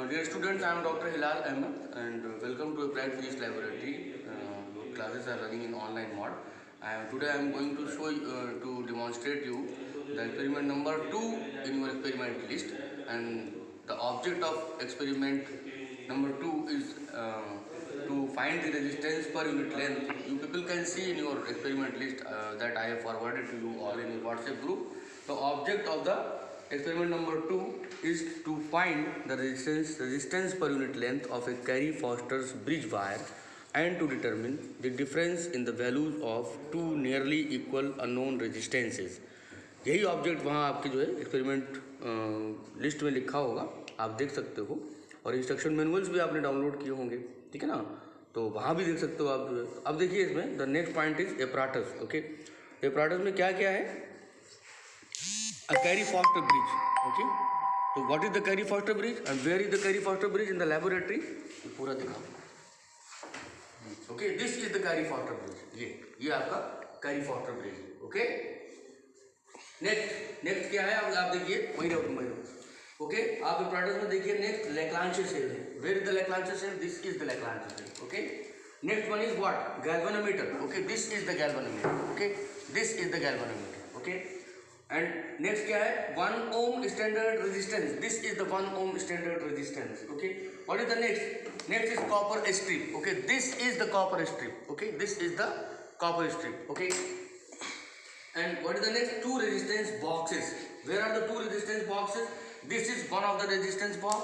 Dear students, I am Dr. Hilal Ahmed and welcome to Applied Physics Laboratory. Classes are running in online mode. Today I am going to show to demonstrate you the experiment number 2 in your experiment list, and the object of experiment number 2 is to find the resistance per unit length. You people can see in your experiment list that I have forwarded to you all in your WhatsApp group. The object of the experiment number 2 is to find the resistance per unit length of a Carey-Foster's bridge wire and to determine the difference in the values of two nearly equal unknown resistances. यही object वहाँ आपके जो है experiment list में लिखा होगा, आप देख सकते हो, और इंस्ट्रक्शन मैनुअल्स भी आपने डाउनलोड किए होंगे, ठीक है ना, तो वहाँ भी देख सकते हो आप जो है. अब देखिए इसमें the next point is apparatus. Okay, apparatus में क्या क्या है? A Carey-Foster bridge. Okay, so what is the Carey-Foster bridge and where is the Carey-Foster bridge in the laboratory? पूरा दिखाओ. Okay, this is the Carey-Foster bridge. ये आपका Carey-Foster bridge. Okay, next क्या है? आप देखिए, वही रहो. Okay, आप apparatus में देखिए next Lagrange cell है. Where is the Lagrange cell? This is the Lagrange cell. Okay, next one is what? Galvanometer. Okay, this is the galvanometer. Okay, this is the galvanometer. Okay. And next क्या है? 1 ohm standard resistance. This is the 1 ohm standard resistance. Okay. What is the next? Next is copper strip. Okay. This is the copper strip. Okay. This is the copper strip. Okay. And what is the next? Two resistance boxes. Where are the two resistance boxes? This is one of the resistance box,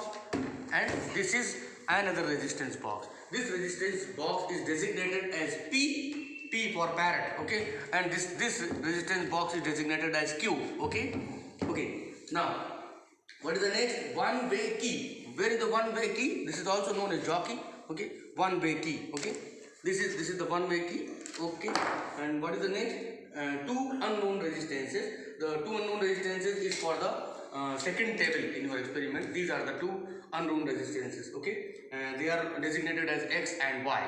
and this is another resistance box. This resistance box is designated as P for parrot, okay, and this resistance box is designated as Q, okay. Now what is the next? One way key. Where is the one way key? This is also known as jockey. Okay, one way key. Okay, this is the one way key. Okay, and what is the next? Two unknown resistances. The two unknown resistances is for the second table in your experiment. These are the two unknown resistances. Okay, they are designated as X and Y.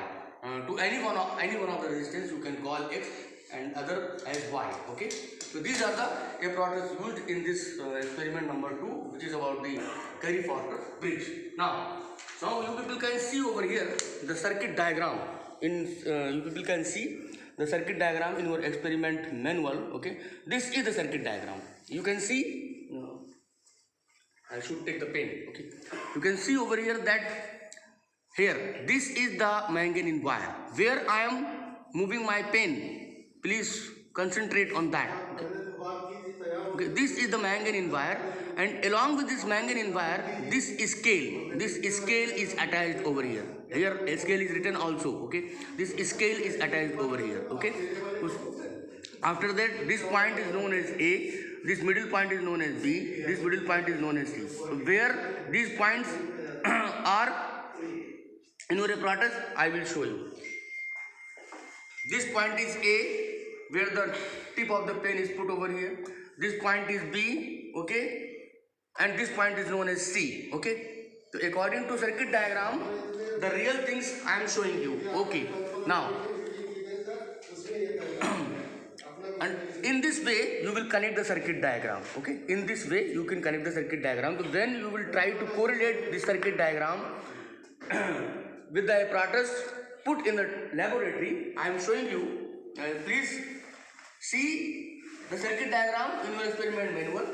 To any one of the resistance you can call X and other as Y. Okay, so these are the apparatus used in this experiment number 2, which is about the Carey-Foster bridge. Now you people can see over here the circuit diagram. You people can see the circuit diagram in your experiment manual. Okay, this is the circuit diagram. You can see. I should take the pen. Okay, you can see over here that here this is the manganese wire. Where I am moving my pen, please concentrate on that. Okay, this is the manganese wire, and along with this manganese wire, this scale is attached over here. Here a scale is written also. Okay, this scale is attached over here. Okay, after that this point is known as A, this middle point is known as B, this middle point is known as C. So where these points are in your apparatus, I will show you. This point is A, where the tip of the pen is put over here. This point is B, okay, and this point is known as C. Okay, so according to circuit diagram, the real things I am showing you. Okay, now and in this way you will connect the circuit diagram. Okay, in this way you can connect the circuit diagram. So then you will try to correlate the circuit diagram with the apparatus put in the laboratory. I am showing you. Please see the circuit diagram in your experiment manual,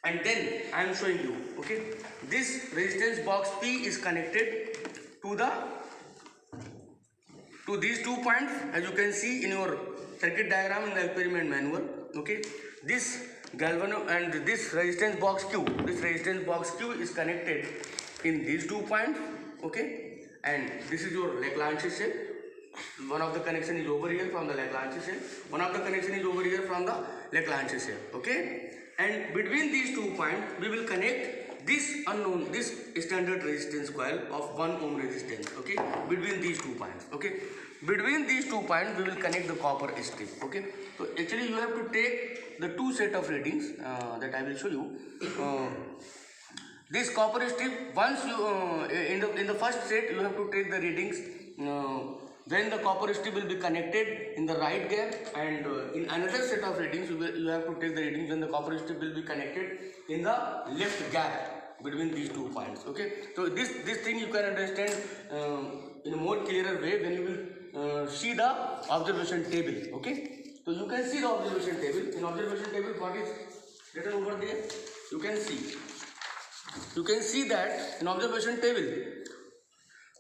and then I am showing you. Okay, this resistance box P is connected to these 2 points, as you can see in your circuit diagram in the experiment manual. Okay, this galvano and this resistance box Q. This resistance box Q is connected in these 2 points. Okay, and this is your Lagrange cell. One of the connection is over here from the Lagrange cell. One of the connection is over here from the Lagrange cell. Okay, and between these 2 points we will connect this standard resistance coil of 1 ohm resistance. Okay, between these 2 points. Okay, between these 2 points we will connect the copper strip. Okay, so actually you have to take the 2 set of readings that I will show you. This copper strip, once you in the first set you have to take the readings when the copper strip will be connected in the right gap, and in another set of readings you have to take the readings when the copper strip will be connected in the left gap. between these 2 points. Okay, so this thing you can understand in a more clearer way when you will see the observation table. Okay, so you can see the observation table. In observation table, what is written over there? You can see that in observation table,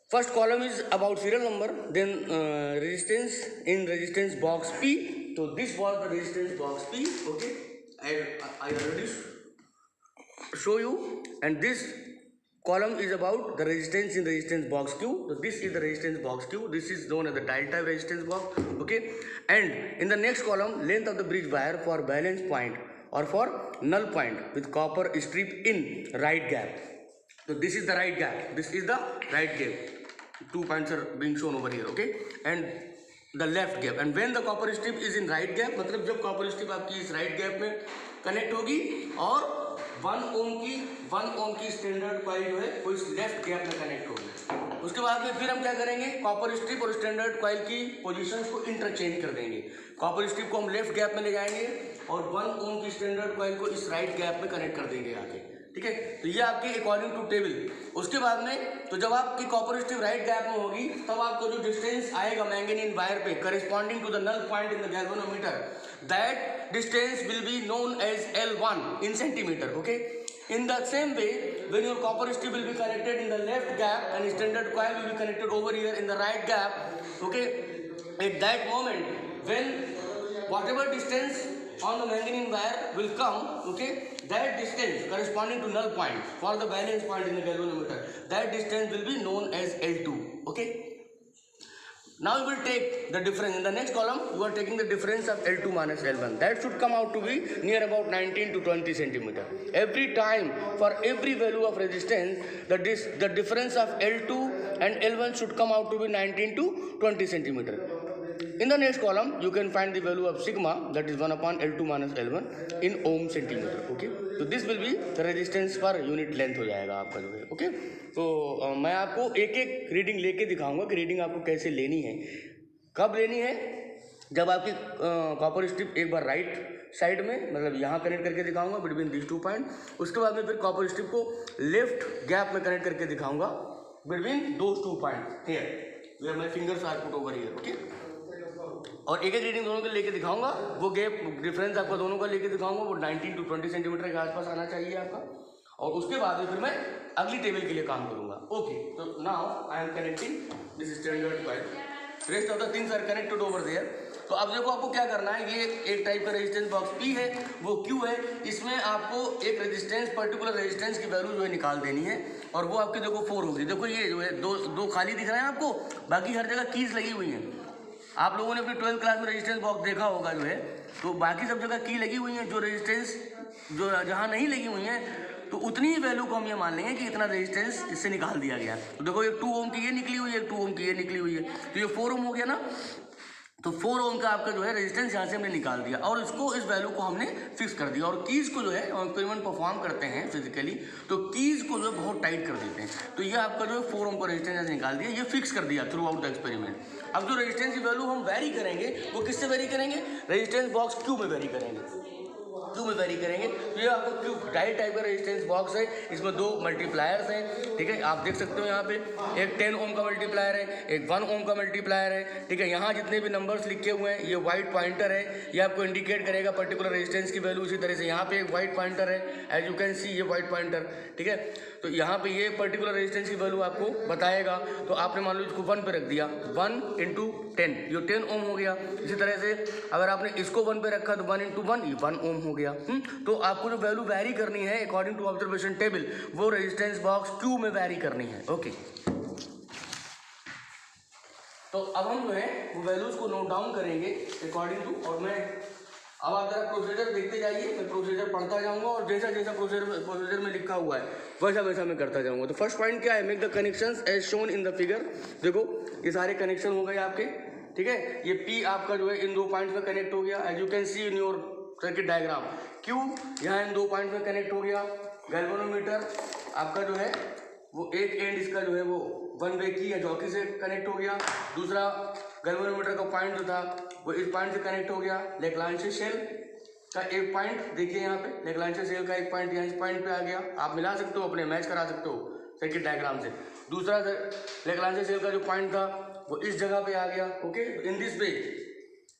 first column is about serial number, then resistance in resistance box P. So this was the resistance box P. Okay, I already show you, and this column is about the resistance in resistance box Q. So this is the resistance box Q. This is known as the dial type resistance box. Okay, and in the next column, length of the bridge wire for balance point or for null point with copper strip in right gap. So this is the right gap. This is the right gap. 2 points are being shown over here. Okay, and the left gap. And when the copper strip is in right gap, मतलब जब copper strip आपकी इस right gap में connect होगी और 1 ओम की standard coil जो है वो इस लेफ्ट गैप में कनेक्ट होगी। उसके बाद में फिर हम क्या करेंगे, कॉपर स्ट्रिप और स्टैंडर्ड कॉइल की पोजीशंस को इंटरचेंज कर देंगे। कॉपर स्ट्रिप को हम लेफ्ट गैप में ले जाएंगे और 1 ओम की स्टैंडर्ड कॉइल को इस राइट गैप में कनेक्ट कर देंगे आगे। ठीक है, तो ये आपके अकॉर्डिंग टू टेबल। उसके बाद में तो जब आपकी कॉपर स्ट्रिप राइट गैप में होगी तब आपको जो डिस्टेंस आएगा मैंगनीज वायर पे corresponding to the null point in the galvanometer, that distance will be known as L1 in centimeter. Okay, in the same way, when your copper strip will be connected in the left gap and standard coil will be connected over here in the right gap. Okay, at that moment, when whatever distance on the manganese wire will come, okay, that distance corresponding to null point for the balance point in the galvanometer, that distance will be known as L2. Okay, now you will take the difference in the next column. You are taking the difference of L2 minus L1. That should come out to be near about 19 to 20 centimeter. Every time for every value of resistance, the difference of L2 and L1 should come out to be 19 to 20 centimeter. In the next column, you can find the value of sigma, that is 1 upon L2 minus L1 in ohm centimeter. Okay, so this will be the resistance per unit length हो जाएगा आपका जो है। Okay, तो मैं आपको एक एक रीडिंग लेके दिखाऊंगा कि रीडिंग आपको कैसे लेनी है, कब लेनी है। जब आपकी कॉपर स्ट्रिप एक बार राइट साइड में, मतलब यहाँ कनेक्ट करके दिखाऊंगा बिटवीन दिस 2 पॉइंट। उसके बाद में फिर कॉपर स्ट्रिप को लेफ्ट गैप में कनेक्ट करके दिखाऊंगा between those 2 point here where my fingers are put over here. Okay, और एक एक रीडिंग दोनों के लेके दिखाऊंगा। वो गैप डिफरेंस आपका दोनों का लेके दिखाऊंगा, वो 19 टू 20 सेंटीमीटर के आसपास आना चाहिए आपका। और उसके बाद में फिर मैं अगली टेबल के लिए काम करूंगा। ओके, तो now I am connecting this standard coil, rest of the things are connected over there. तो अब देखो आपको क्या करना है, ये एक टाइप का रेजिस्टेंस बॉक्स P है, वो Q है। इसमें आपको एक रेजिस्टेंस, पर्टिकुलर रेजिस्टेंस की वैल्यू जो है निकाल देनी है, और वो आपकी देखो 4 होगी। देखो ये जो है दो खाली दिख रहे हैं आपको, बाकी हर जगह कीज लगी हुई हैं। आप लोगों ने अपनी 12th क्लास में रेजिस्टेंस बॉक्स देखा होगा जो है, तो बाकी सब जगह की लगी हुई हैं। जो रेजिस्टेंस जो जहाँ नहीं लगी हुई हैं तो उतनी ही वैल्यू को हम ये मान लेंगे कि इतना रेजिस्टेंस इससे निकाल दिया गया। तो देखो एक 2 ओम की ये निकली हुई है, एक 2 ओम की ये निकली हुई है, तो ये 4 ओम हो गया ना। तो 4 ओम का आपका जो है रेजिस्टेंस यहाँ से हमने निकाल दिया और इसको, इस वैल्यू को हमने फिक्स कर दिया। और कीज को जो है एक्सपेरिमेंट परफॉर्म करते हैं फिजिकली, तो कीज को जो है बहुत टाइट कर देते हैं। तो ये आपका जो है 4 ओम का रेजिस्टेंस यहाँ से निकाल दिया, ये फिक्स कर दिया थ्रू आउट द एक्सपेरिमेंट। अब जो रेजिस्टेंस की वैल्यू हम वेरी करेंगे वो किससे वेरी करेंगे, रेजिस्टेंस बॉक्स Q में वेरी करेंगे, Q में वेरी करेंगे। तो ये आपको Q डायल टाइप का रेजिस्टेंस बॉक्स है, इसमें 2 मल्टीप्लायर्स हैं। ठीक है, आप देख सकते हो यहाँ पे एक 10 ओम का मल्टीप्लायर है, एक 1 ओम का मल्टीप्लायर है। ठीक है, यहाँ जितने भी नंबर्स लिखे हुए हैं ये वाइट पॉइंटर है, ये आपको इंडिकेट करेगा पर्टिकुलर रेजिस्टेंस की वैल्यू। इसी तरह से यहाँ पे एक वाइट पॉइंटर है, एज यू कैन सी ये वाइट पॉइंटर। ठीक है, तो यहाँ पे ये पर्टिकुलर रेजिस्टेंस की वैल्यू आपको बताएगा। तो आपने मान लो इसको 1 पे रख दिया, 1 × 10, ये 10 ओम हो गया। इसी तरह से अगर आपने इसको 1 पे रखा तो 1 × 1, ये 1 ओम हो गया। तो आपको जो वैल्यू वेरी करनी है अकॉर्डिंग टू ऑब्जर्वेशन टेबल, वो रेजिस्टेंस बॉक्स Q में वेरी करनी है। ओके, तो अब हम जो है वो वैल्यूज को नोट डाउन करेंगे अकॉर्डिंग टू। और मैं अब आप जरा प्रोसीजर देखते जाइए, मैं प्रोसीजर पढ़ता जाऊंगा और जैसा जैसा प्रोसीजर में लिखा हुआ है वैसा वैसा मैं करता जाऊंगा। तो फर्स्ट पॉइंट क्या है, make the connections as shown in the figure. देखो ये सारे कनेक्शन हो गए आपके। ठीक है, ये P आपका जो है इन 2 पॉइंट्स में कनेक्ट हो गया, as you can see in your circuit diagram. Q यहाँ इन 2 पॉइंट्स में कनेक्ट हो गया। गैल्वेनोमीटर आपका जो है वो एक एंड इसका जो है वो 1 वे की या जॉकी से कनेक्ट हो गया, दूसरा गैल्वेनोमीटर का पॉइंट जो था वो इस पॉइंट से कनेक्ट हो गया, लैग्रांज शेल। का एक पॉइंट देखिए यहाँ पे, लैग्रांज सेल का एक पॉइंट यहाँ इस पॉइंट पे आ गया, आप मिला सकते हो, अपने मैच करा सकते हो सर्किट डायग्राम से। दूसरा लैग्रांज सेल का जो पॉइंट था वो इस जगह पे आ गया। Okay, in this way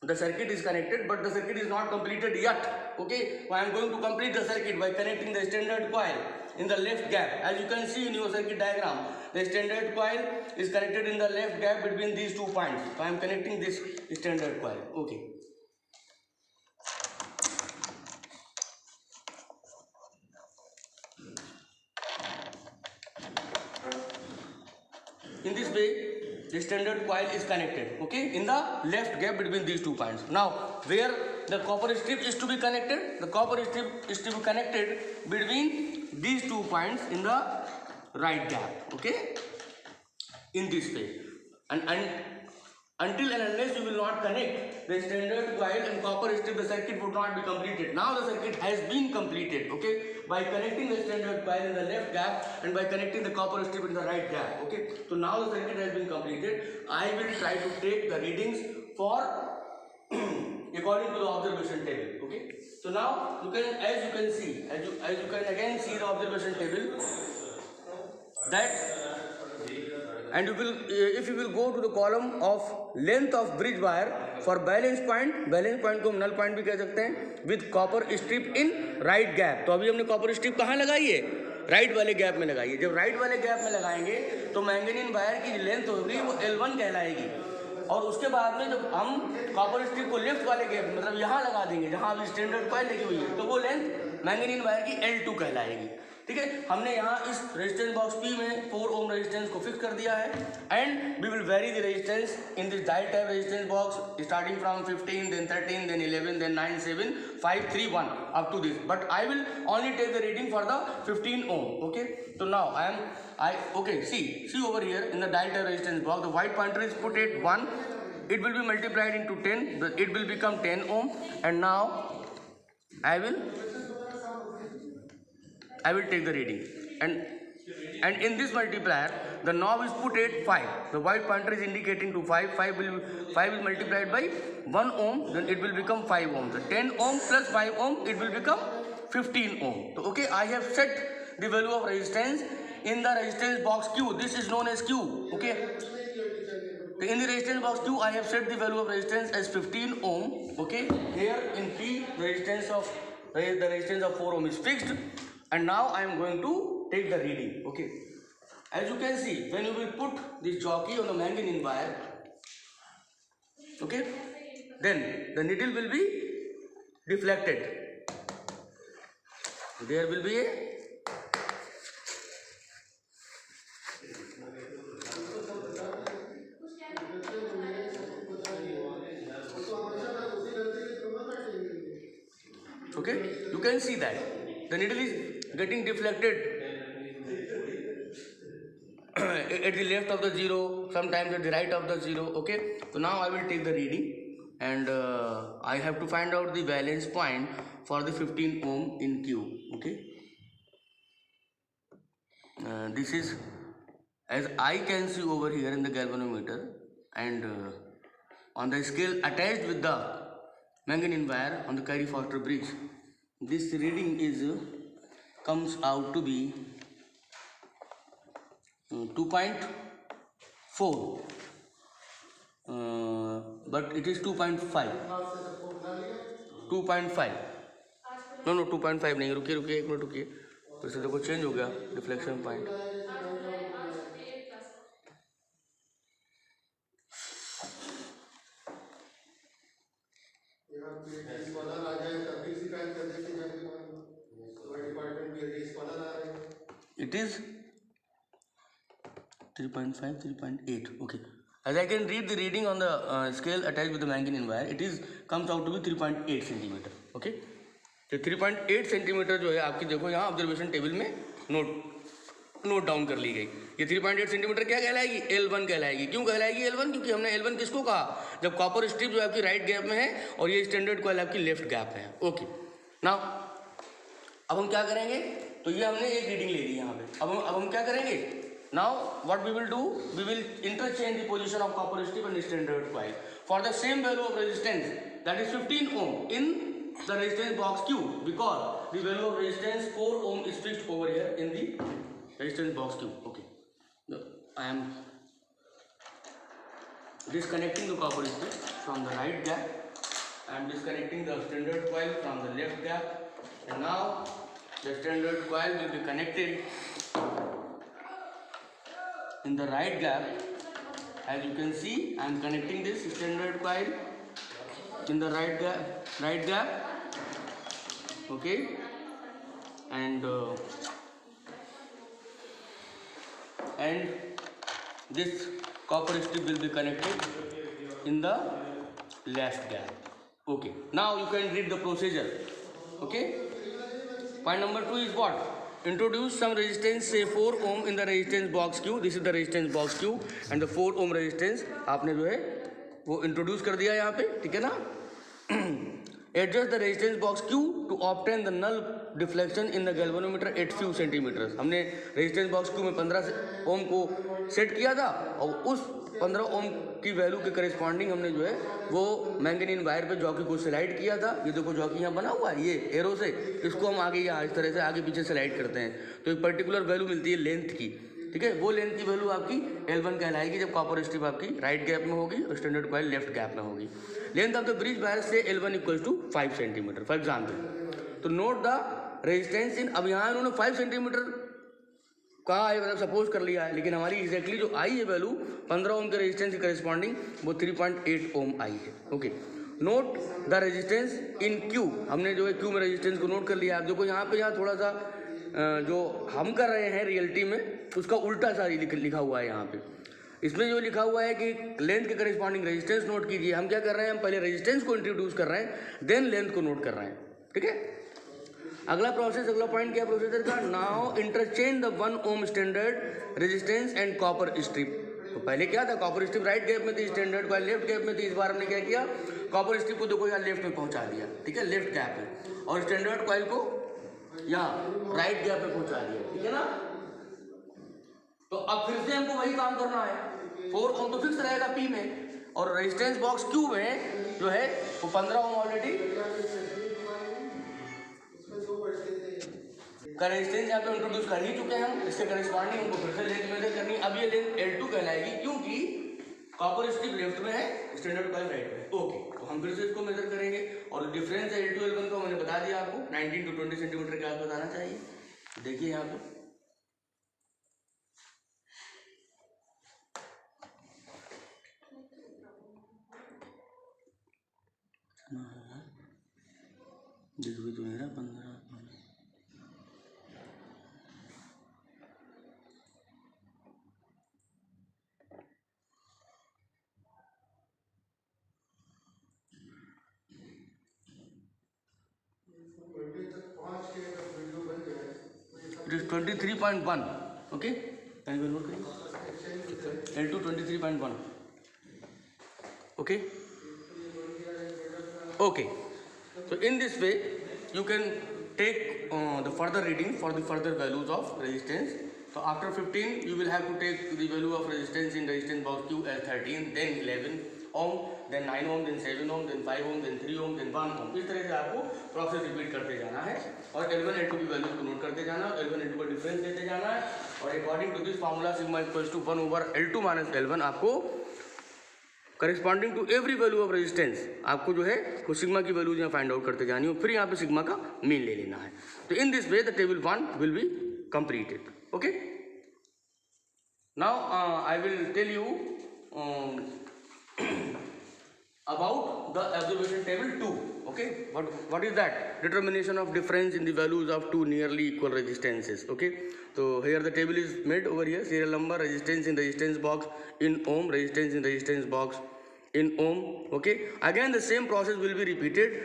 the circuit is connected, but the circuit is not completed yet. Okay, so I am going to complete the circuit by connecting the standard coil in the left gap. As you can see in your circuit diagram, the standard coil is connected in the left gap between these 2 points. So I am connecting this standard coil. Okay, in this way the standard coil is connected, okay, in the left gap between these 2 points. Now where the copper strip is to be connected, the copper strip is to be connected between these 2 points in the right gap, okay, in this way. And until and unless you will not connect the standard coil and copper strip, the circuit would not be completed. Now the circuit has been completed, okay, by connecting the standard coil in the left gap and by connecting the copper strip in the right gap. Okay, so now the circuit has been completed. I will try to take the readings for according to the observation table. Okay, so now you can, as you can again see the observation table, that, and you will, if you will go to the column of length of bridge wire for balance point को हम null point भी कह सकते हैं, with copper strip in right gap. तो अभी हमने copper strip कहाँ लगाई है, राइट वाले गैप में लगाई है। जब राइट वाले गैप में लगाएंगे तो मैंगनीन वायर की लेंथ होगी वो L1 कहलाएगी, और उसके बाद में जब हम कॉपर स्ट्रिप को लेफ्ट वाले गैप मतलब यहाँ लगा देंगे जहाँ अभी स्टैंडर्ड कॉइल लगी हुई है, तो वो लेंथ मैंगनीन वायर की L2 कहलाएगी। ठीक है, हमने यहाँ इस रेजिस्टेंस बॉक्स P में 4 ओम रेजिस्टेंस को फिक्स कर दिया है, and we will vary the resistance in this dial type resistance box starting from 15, then 13, then 11, then 9, 7, 5, 3, 1 up to this, but I will only take the reading for the 15 ohm. Okay, so now see over here in the dial type resistance box, the white pointer is put at 1, it will be multiplied into 10, it will become 10 ohm, and now I will take the reading, and in this multiplier the knob is put at 5, the white pointer is indicating to 5 is multiplied by 1 ohm, then it will become 5 ohm, so 10 ohm plus 5 ohm it will become 15 ohm. So okay, I have set the value of resistance in the resistance box Q, this is known as Q. Okay, in the resistance box Q I have set the value of resistance as 15 ohm. Okay, here in P the resistance of 4 ohm is fixed, and now I am going to take the reading. Okay, as you can see, when you will put this jockey on the manganese wire, okay, then the needle will be deflected, there will be a okay, you can see that the needle is getting deflected at the left of the zero, sometimes at the right of the zero. Okay, so now I will take the reading, and I have to find out the valence point for the 15 ohm in Q. Okay, this is, as I can see over here in the galvanometer, and on the scale attached with the manganese wire on the Carey-Foster bridge, this reading comes out to be 2.4, but it is 2.5. No 2.5 नहीं, रुकिए एक minute रुकिए, फिर से देखो change हो गया deflection point. It is 3.5, 3.8. Okay, as I can read the reading on the scale attached with the manganese wire, it comes out to be 3.8 centimeter. Okay, तो 3.8 सेंटीमीटर जो है आपकी देखो यहाँ ऑब्जर्वेशन टेबल में नोट डाउन कर ली गई। ये 3.8 सेंटीमीटर क्या कहलाएगी, L1 कहलाएगी। क्यों कहलाएगी L1? क्योंकि हमने L1 किसको कहा, जब कॉपर स्ट्रिप जो आपकी राइट गैप में है और ये स्टैंडर्ड कॉइल आपकी लेफ्ट गैप में है। ओके, नाउ अब हम क्या करेंगे, तो ये हमने एक रीडिंग ले ली यहाँ पे, अब हम क्या करेंगे, now what we will do, we will interchange the position of copper strip and standard coil for the same value of resistance, that is 15 ohm in the resistance box Q because the value of resistance 4 ohm is fixed over here in the resistance box Q. Okay, now I am disconnecting the copper strip from the right gap. I am disconnecting the standard coil from the left gap, and now the standard coil will be connected in the right gap. As you can see, I am connecting this standard coil in the right gap. Okay, and this copper strip will be connected in the left gap. Okay, now you can read the procedure. Okay, point number 2 is what? Introduce some resistance, say 4 ohm in the resistance box Q. This is the resistance box Q and the 4 ohm resistance आपने जो है वो introduce कर दिया यहाँ पे, ठीक है ना. Adjust the resistance box Q to obtain the null deflection in the galvanometer at few centimeters. हमने resistance box Q में 15 ओम को सेट किया था और उस 15 ओम की वैल्यू के करेस्पॉन्डिंग हमने जो है वो मैंगनीन वायर पे जॉकी को स्लाइड किया था. ये देखो जॉकी यहाँ बना हुआ है ये एरो से, इसको हम आगे या इस तरह से आगे पीछे स्लाइड करते हैं तो एक पर्टिकुलर वैल्यू मिलती है लेंथ की, ठीक है. वो लेंथ की वैल्यू आपकी L1 कहलाएगी जब कॉपर स्ट्रिप आपकी राइट गैप में होगी और स्टैंडर्ड कॉइल लेफ्ट गैप में होगी. Length of the bridge wire से L1 equal to 5 centimetre for example. तो नोट द रेजिस्टेंस इन, अब यहाँ इन्होंने 5 सेंटीमीटर कहा है, मतलब सपोज कर लिया है, लेकिन हमारी एग्जैक्टली जो आई है वैल्यू 15 ओम के रेजिस्टेंस के करेस्पॉन्डिंग वो 3.8 ओम आई है. Okay, note the resistance in Q. हमने जो है क्यू में रेजिस्टेंस को नोट कर लिया. आप देखो यहाँ पे यहाँ थोड़ा सा जो हम कर रहे हैं रियलिटी में उसका उल्टा सा लिखा हुआ है यहाँ पे. इसमें जो लिखा हुआ है कि लेंथ के करेस्पॉन्डिंग रेजिस्टेंस नोट कीजिए. हम क्या कर रहे हैं, हम पहले रेजिस्टेंस को इंट्रोड्यूस कर रहे हैं देन लेंथ को नोट कर रहे हैं, ठीक है. अगला पॉइंट क्या प्रोसीजर का. Now interchange the 1 ohm standard resistance and copper strip. तो पहले क्या था, कॉपर स्ट्रिप राइट गैप में थी, स्टैंडर्ड कॉइल लेफ्ट गैप में थी. इस बार हमने क्या किया, कॉपर स्ट्रिप को देखो यहाँ लेफ्ट में पहुंचा दिया, ठीक है, लेफ्ट गैप में, और स्टैंडर्ड कॉइल को यहाँ राइट गैप में पहुंचा दिया, ठीक है ना. तो अब फिर से हमको वही काम करना है. 4 ओम तो फिक्स रहेगा P में और रेजिस्टेंस बॉक्स Q में जो है वो 15 ओम ऑलरेडी का रेजिस्टेंस यहाँ पे इंट्रोड्यूस कर ही चुके हैं हम. इसके करेस्पॉन्डिंग हमको फिर से लेंथ मेजर करनी. अब ये लेंथ L2 कहलाएगी क्योंकि कॉपर स्ट्रिप लेफ्ट में है, स्टैंडर्ड कॉइल राइट में. ओके, तो हम फिर से इसको मेजर करेंगे और डिफरेंस है L2 L1 का मैंने बता दिया आपको 19 to 20 सेंटीमीटर का बताना चाहिए. देखिए यहाँ पे देखो तो मेरा 15 It is 23.1. Okay, can you note करिए L2 23.1. Okay, okay. So in this way you can take the further reading for the further values of resistance. So after 15 you will have to take the value of resistance in resistance box Q as 13, then 11 ohm, then 9 ohm, then 7 ohm, then 5 ohm, then 3 ohm, then 1 ohm. इस तरह से आपको process repeat करते जाना है और L1 L2 की values को नोट करते जाना है. L1 L2 का डिफरेंस देते जाना है और according to this formula sigma equals to 1 over L2 minus L1 आपको corresponding to every value of resistance आपको जो है वो सिग्मा की वैल्यूज यहाँ फाइंड आउट करते जानी हो. फिर यहाँ पे सिग्मा का मीन ले लेना है. तो in this way the table 1 will be completed. Okay, now I will tell you about the observation table 2. Okay, what is that? Determination of difference in the values of two nearly equal resistances. Okay, so here the table is made over here. Serial number, resistance in resistance box in ohm, resistance in resistance box in ohm. Okay, again the same process will be repeated.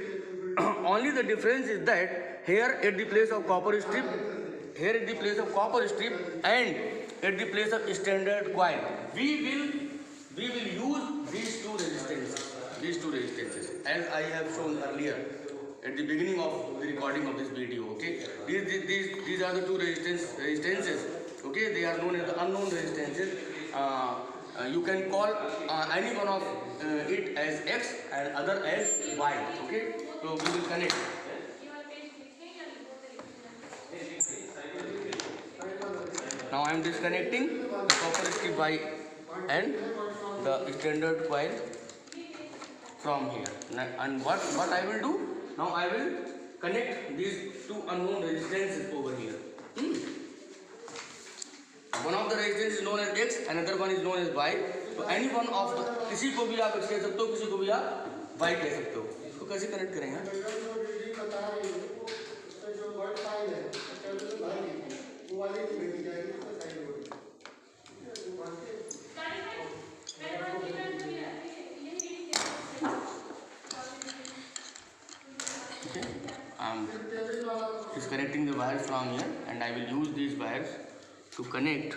Only the difference is that here at the place of copper strip, here at the place of copper strip and at the place of standard coil, we will use these two resistances. As I have shown earlier at the beginning of the recording of this video. Okay, these are the two resistances. Okay, they are known as the unknown resistances. You can call any one of it as X and other as Y. Okay, So we will connect. Now I am disconnecting the copper strip wire and the standard coil from here. And what I will do? Now I will connect these two unknown resistances over here. One of the resistance is known as X, another one is known as Y. तो any one of the किसी को भी आप X कह सकते हो, किसी को भी आप Y कह सकते हो. इसको कैसे कनेक्ट करेंगे? Okay, I'm disconnecting the wires from here, and I will use these wires to connect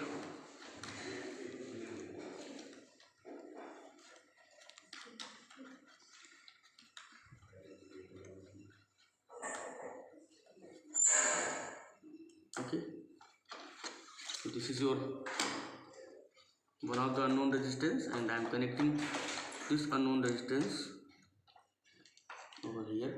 okay. So this is your one of the unknown resistance, and I am connecting this unknown resistance over here.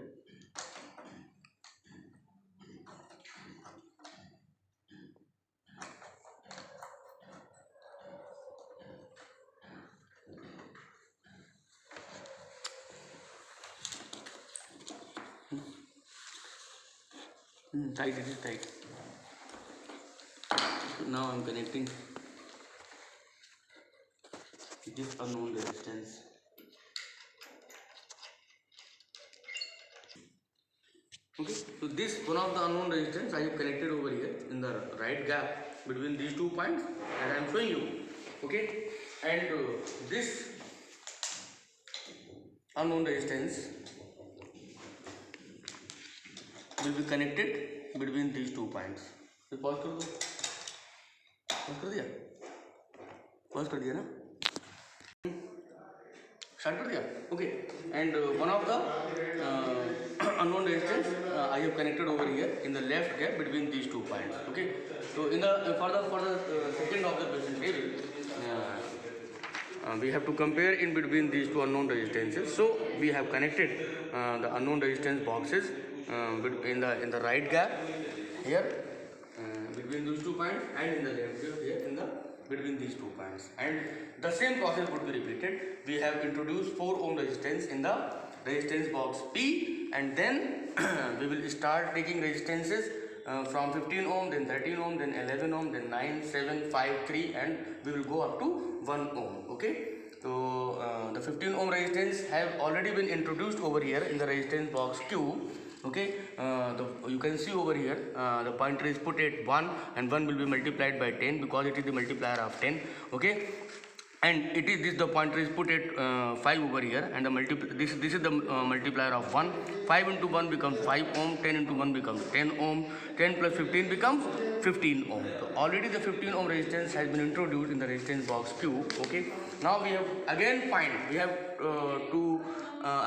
Tight, it is tight. So now I am connecting this unknown resistance. Okay, so this one of the unknown resistance I have connected over here in the right gap between these 2 points, and I am showing you. Okay, and this unknown resistance will be connected between these 2 points. तो pause कर दो, pause कर दिया ना, start कर दिया. Okay, and one of the unknown resistance I have connected over here in the left gap between these 2 points. Okay, so in the for the second observation table, we have to compare in between these two unknown resistances. So we have connected the unknown resistance boxes in the right gap here between these 2 points, and in the left gap here in the between these 2 points, and the same process would be repeated. We have introduced 4 ohm resistance in the resistance box P, and then we will start taking resistances from 15 ohm, then 13 ohm, then 11 ohm, then 9, 7, 5, 3, and we will go up to 1 ohm. Okay, so the 15 ohm resistance have already been introduced over here in the resistance box Q. Okay, you can see over here the pointer is put at 1, and 1 will be multiplied by 10 because it is the multiplier of 10. Okay, and it is this the pointer is put at 5 over here, and the this is the multiplier of 1. 5 into 1 becomes 5 ohm, 10 into 1 becomes 10 ohm, 10 plus 15 becomes 15 ohm. So already the 15 ohm resistance has been introduced in the resistance box Q. Okay, now we have again to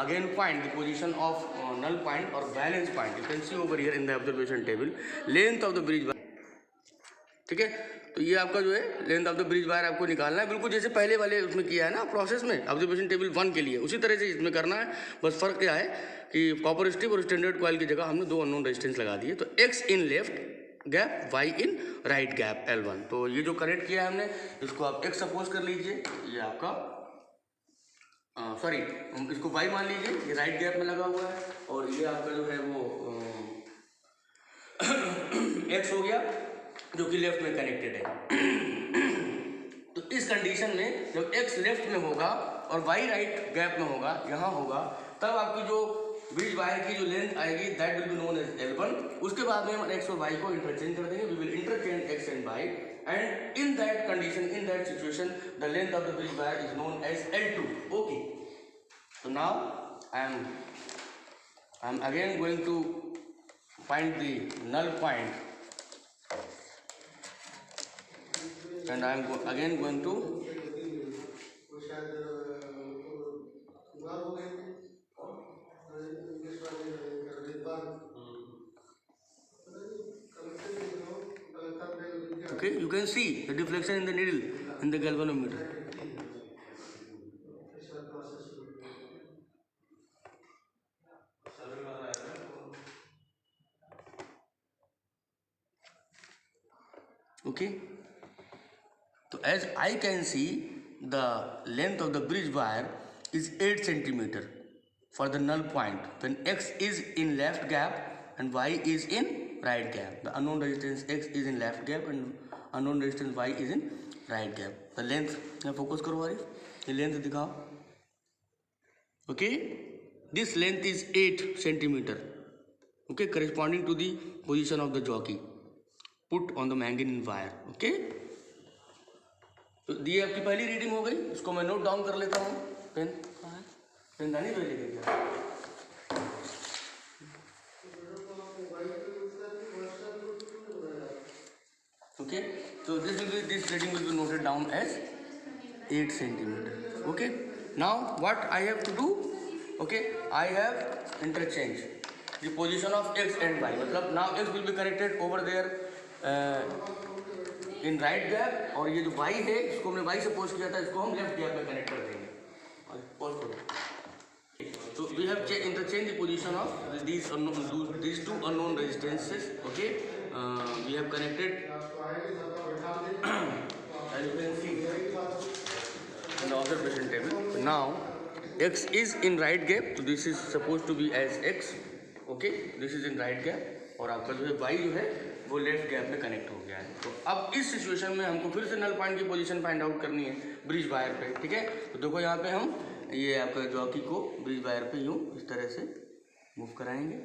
again find the position of null point or valence point. You can see over here in the observation table length of the bridge wire. ठीक है, तो ये आपका जो है length of the bridge wire आपको निकालना है, बिल्कुल जैसे पहले वाले उसमें किया है ना प्रोसेस में ऑब्जर्वेशन टेबल 1 के लिए, उसी तरह से इसमें करना है. बस फर्क क्या है कि कॉपर स्ट्रिप और स्टैंडर्ड कॉइल की जगह हमने 2 अननोन रेजिस्टेंस लगा दिए. तो x in left gap, y in right gap L1. तो ये जो कनेक्ट किया है हमने, इसको आप x सपोज कर लीजिए, ये आपका सॉरी इसको y मान लीजिए, ये राइट गैप में लगा हुआ है, और ये आपका जो है वो x हो गया जो कि लेफ्ट में कनेक्टेड है. तो इस कंडीशन में जब x लेफ्ट में होगा और y राइट गैप में होगा, यहाँ होगा, तब आपकी जो ब्रिज वायर की जो लेंथ आएगी that will be known as L1. उसके बाद में हम x और y को इंटरचेंज कर देंगे. We will interchange x and y, and in that condition, in that situation, the length of the bridge wire is known as L2. Okay, so now I am again going to find the null point, and I am again going to okay, you can see the deflection in the needle in the galvanometer. Okay. So as I can see, the length of the bridge wire is 8 centimeter for the null point when x is in left gap and y is in right gap. The unknown resistance x is in left gap and unknown resistance y is in right gap. The length, यहाँ focus करो आरिफ, ये length दिखाओ. Okay, this length is 8 centimeter. Okay, corresponding to the position of the jockey put on the manganese wire. Okay. तो ये आपकी पहली reading हो गई. इसको मैं नोट डाउन कर लेता हूँ. पेन पेन दानी तो लेके क्या. Okay, so this reading will be noted down as 8 centimeter. Okay, now what I have to do? Okay, I have interchange the position of x and y. मतलब now x will be connected over there in right gap और ये जो y है इसको हमने y से post किया था, इसको हम लेफ्ट गैप में कनेक्ट कर देंगे. पोस्ट करो. So we have interchanged the position of these two unknown resistances. Okay, we have connected as you can see in the observation table. Now x is in right gap, so this is supposed to be as x. Okay, this is in right gap और आपका जो है y जो है वो left gap में connect हो गया है. तो अब इस सिचुएशन में हमको फिर से नल पॉइंट की पोजीशन फाइंड आउट करनी है ब्रिज वायर पे. ठीक है, तो देखो यहाँ पे हम ये आपका जॉकी को ब्रिज वायर पे यूँ इस तरह से मूव कराएंगे.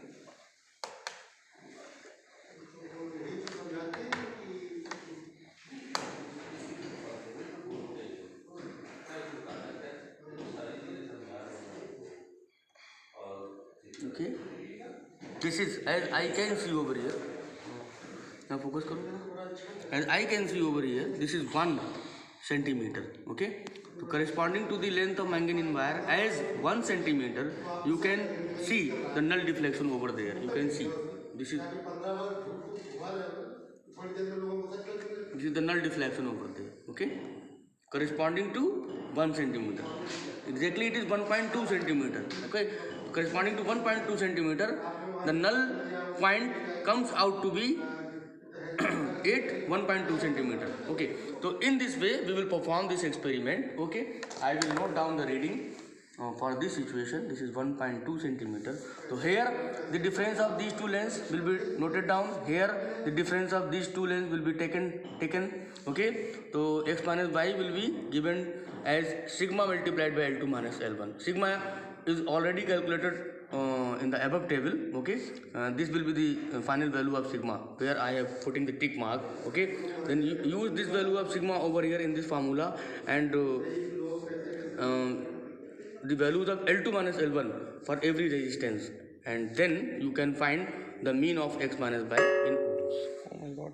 Okay, this is as I can see over here. Now focus करो. As I can see over here, this is 1 centimeter. Okay, so corresponding to the length of manganese wire as 1 centimeter, you can see the null deflection over there. You can see this is the null deflection over there. Okay, corresponding to 1 centimeter. Exactly, it is 1.2 centimeter. Okay, corresponding to 1.2 centimeter, the null point comes out to be 1.2 centimeter. Okay, so in this way we will perform this experiment. Okay, I will note down the reading for this situation. This is 1.2 centimeter. So here the difference of these two lengths will be noted down. Here the difference of these two lengths will be taken. Okay, so x minus y will be given as sigma multiplied by L2 minus L1. Sigma is already calculated in the above table. Okay, this will be the final value of sigma where I have putting the tick mark. Okay, then you use this value of sigma over here in this formula and the values of L2 minus L1 for every resistance, and then you can find the mean of x minus y in ohms. Oh my god.